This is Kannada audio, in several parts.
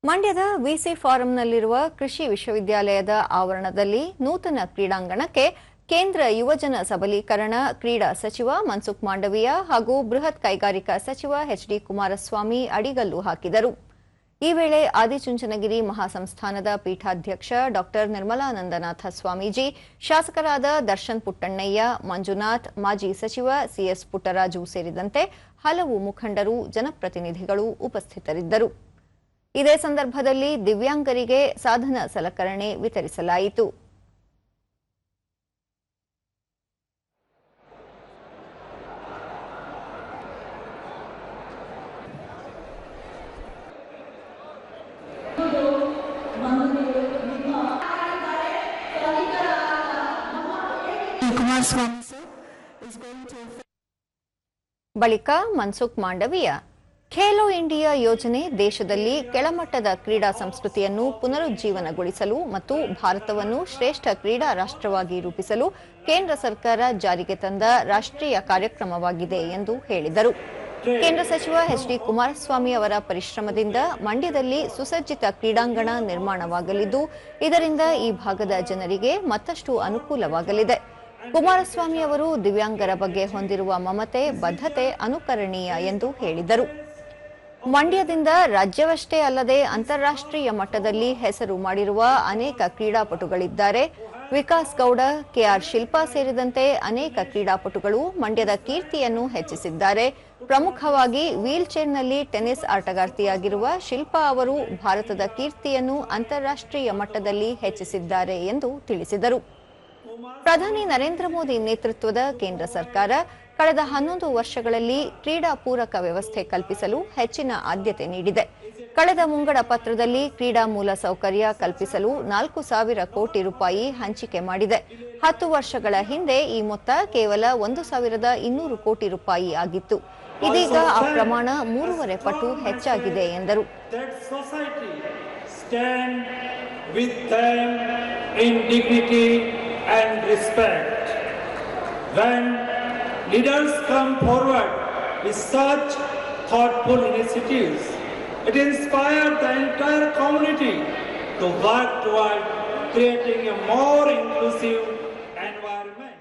ಮಂಡ್ಯದ ವಿಸಿ ಫಾರಂನಲ್ಲಿರುವ ಕೃಷಿ ವಿಶ್ವವಿದ್ಯಾಲಯದ ಆವರಣದಲ್ಲಿ ನೂತನ ಕ್ರೀಡಾಂಗಣಕ್ಕೆ ಕೇಂದ್ರ ಯುವಜನ ಸಬಲೀಕರಣ ಕ್ರೀಡಾ ಸಚಿವ ಮನ್ಸುಖ್ ಮಾಂಡವೀಯ ಹಾಗೂ ಬೃಹತ್ ಕೈಗಾರಿಕಾ ಸಚಿವ ಎಚ್ಡಿ ಕುಮಾರಸ್ವಾಮಿ ಅಡಿಗಲ್ಲು ಹಾಕಿದರು. ಈ ವೇಳೆ ಆದಿಚುಂಚನಗಿರಿ ಮಹಾಸಂಸ್ಥಾನದ ಪೀಠಾಧ್ಯಕ್ಷ ಡಾ ನಿರ್ಮಲಾನಂದನಾಥ ಸ್ವಾಮೀಜಿ, ಶಾಸಕರಾದ ದರ್ಶನ್ ಪುಟ್ಟಣ್ಣಯ್ಯ, ಮಂಜುನಾಥ್, ಮಾಜಿ ಸಚಿವ ಸಿಎಸ್ ಪುಟ್ಟರಾಜು ಸೇರಿದಂತೆ ಹಲವು ಮುಖಂಡರು, ಜನಪ್ರತಿನಿಧಿಗಳು ಉಪಸ್ಥಿತರಿದ್ದರು. ಇದೇ ಸಂದರ್ಭದಲ್ಲಿ ದಿವ್ಯಾಂಗರಿಗೆ ಸಾಧನ ಸಲಕರಣೆ ವಿತರಿಸಲಾಯಿತು. ಬಳಿಕ ಮನ್ಸುಖ್ ಮಾಂಡವೀಯ, ಖೇಲೋ ಇಂಡಿಯಾ ಯೋಜನೆ ದೇಶದಲ್ಲಿ ಕೆಳಮಟ್ಟದ ಕ್ರೀಡಾ ಸಂಸ್ಕೃತಿಯನ್ನು ಪುನರುಜ್ಜೀವನಗೊಳಿಸಲು ಮತ್ತು ಭಾರತವನ್ನು ಶ್ರೇಷ್ಠ ಕ್ರೀಡಾ ರಾಷ್ಟ್ರವಾಗಿ ರೂಪಿಸಲು ಕೇಂದ್ರ ಸರ್ಕಾರ ಜಾರಿಗೆ ತಂದ ರಾಷ್ಟ್ರೀಯ ಕಾರ್ಯಕ್ರಮವಾಗಿದೆ ಎಂದು ಹೇಳಿದರು. ಕೇಂದ್ರ ಸಚಿವ ಎಚ್ಡಿ ಕುಮಾರಸ್ವಾಮಿ ಅವರ ಪರಿಶ್ರಮದಿಂದ ಮಂಡ್ಯದಲ್ಲಿ ಸುಸಜ್ಜಿತ ಕ್ರೀಡಾಂಗಣ ನಿರ್ಮಾಣವಾಗಲಿದ್ದು, ಇದರಿಂದ ಈ ಭಾಗದ ಜನರಿಗೆ ಮತ್ತಷ್ಟು ಅನುಕೂಲವಾಗಲಿದೆ. ಕುಮಾರಸ್ವಾಮಿ ಅವರು ದಿವ್ಯಾಂಗರ ಬಗ್ಗೆ ಹೊಂದಿರುವ ಮಮತೆ, ಬದ್ಧತೆ ಅನುಕರಣೀಯ ಎಂದು ಹೇಳಿದರು. ಮಂಡ್ಯದಿಂದ ರಾಜ್ಯವಷ್ಟೇ ಅಲ್ಲದೆ ಅಂತಾರಾಷ್ಟ್ರೀಯ ಮಟ್ಟದಲ್ಲಿ ಹೆಸರು ಮಾಡಿರುವ ಅನೇಕ ಕ್ರೀಡಾಪಟುಗಳಿದ್ದಾರೆ. ವಿಕಾಸ್ ಗೌಡ, ಕೆಆರ್ ಶಿಲ್ಪಾ ಸೇರಿದಂತೆ ಅನೇಕ ಕ್ರೀಡಾಪಟುಗಳು ಮಂಡ್ಯದ ಕೀರ್ತಿಯನ್ನು ಹೆಚ್ಚಿಸಿದ್ದಾರೆ. ಪ್ರಮುಖವಾಗಿ ವೀಲ್ಚೇರ್ನಲ್ಲಿ ಟೆನ್ನಿಸ್ ಆಟಗಾರ್ತಿಯಾಗಿರುವ ಶಿಲ್ಪಾ ಅವರು ಭಾರತದ ಕೀರ್ತಿಯನ್ನು ಅಂತಾರಾಷ್ಟ್ರೀಯ ಮಟ್ಟದಲ್ಲಿ ಹೆಚ್ಚಿಸಿದ್ದಾರೆ ಎಂದು ತಿಳಿಸಿದರು. ಪ್ರಧಾನಿ ನರೇಂದ್ರ ಮೋದಿ ನೇತೃತ್ವದ ಕೇಂದ್ರ ಸರ್ಕಾರ ಕಳೆದ 11 ವರ್ಷಗಳಲ್ಲಿ ಕ್ರೀಡಾ ಪೂರಕ ವ್ಯವಸ್ಥೆ ಕಲ್ಪಿಸಲು ಹೆಚ್ಚಿನ ಆದ್ಯತೆ ನೀಡಿದೆ. ಕಳೆದ ಮುಂಗಡ ಪತ್ರದಲ್ಲಿ ಕ್ರೀಡಾ ಮೂಲಸೌಕರ್ಯ ಕಲ್ಪಿಸಲು 4,000 ಕೋಟಿ ರೂಪಾಯಿ ಹಂಚಿಕೆ ಮಾಡಿದೆ. 10 ವರ್ಷಗಳ ಹಿಂದೆ ಈ ಮೊತ್ತ ಕೇವಲ 1,200 ಕೋಟಿ ರೂಪಾಯಿ ಆಗಿತ್ತು. ಇದೀಗ ಆ ಪ್ರಮಾಣ 3.5 ಪಟ್ಟು ಹೆಚ್ಚಾಗಿದೆ ಎಂದರು. Leaders come forward with such thoughtful initiatives. It inspires the entire community to work toward creating a more inclusive environment.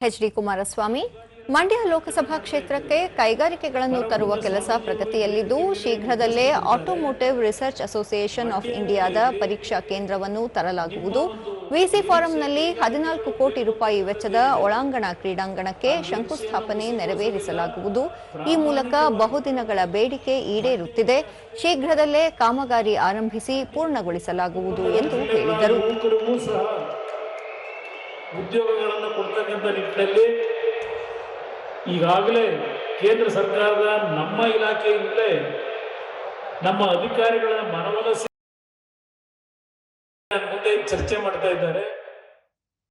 HD Kumaraswamy, Mandya Lok Sabha ಕ್ಷೇತ್ರಕ್ಕೆ ಕೈಗಾರಿಕೆಗಳನ್ನು ತರುವ ಕೆಲಸ ಪ್ರಗತಿಯಲ್ಲಿದ್ದು, ಶೀಘ್ರದಲ್ಲೇ ಆಟೋಮೋಟಿವ್ ರಿಸರ್ಚ್ ಅಸೋಸಿಯೇಷನ್ ಆಫ್ ಇಂಡಿಯಾದ ಪರೀಕ್ಷಾ ಕೇಂದ್ರವನ್ನು ತರಲಾಗುವುದು. ವಿಸಿ ಫಾರಂನಲ್ಲಿ 14 ಕೋಟಿ ರೂಪಾಯಿ ವೆಚ್ಚದ ಒಳಾಂಗಣ ಕ್ರೀಡಾಂಗಣಕ್ಕೆ ಶಂಕುಸ್ಥಾಪನೆ ನೆರವೇರಿಸಲಾಗುವುದು. ಈ ಮೂಲಕ ಬಹುದಿನಗಳ ಬೇಡಿಕೆ ಈಡೇರುತ್ತಿದೆ. ಶೀಘ್ರದಲ್ಲೇ ಕಾಮಗಾರಿ ಆರಂಭಿಸಿ ಪೂರ್ಣಗೊಳಿಸಲಾಗುವುದು ಎಂದು ಹೇಳಿದರು. ಉದ್ಯೋಗಗಳನ್ನು ಕೊಡ್ತಕ್ಕಂಥ ನಿಟ್ಟಿನಲ್ಲಿ ಈಗಾಗಲೇ ಕೇಂದ್ರ ಸರ್ಕಾರದ ನಮ್ಮ ಇಲಾಖೆಯಿಂದಲೇ ನಮ್ಮ ಅಧಿಕಾರಿಗಳ ಮನವೊಲಿಸಿ ಮುಂದೆ ಚರ್ಚೆ ಮಾಡ್ತಾ ಇದ್ದಾರೆ.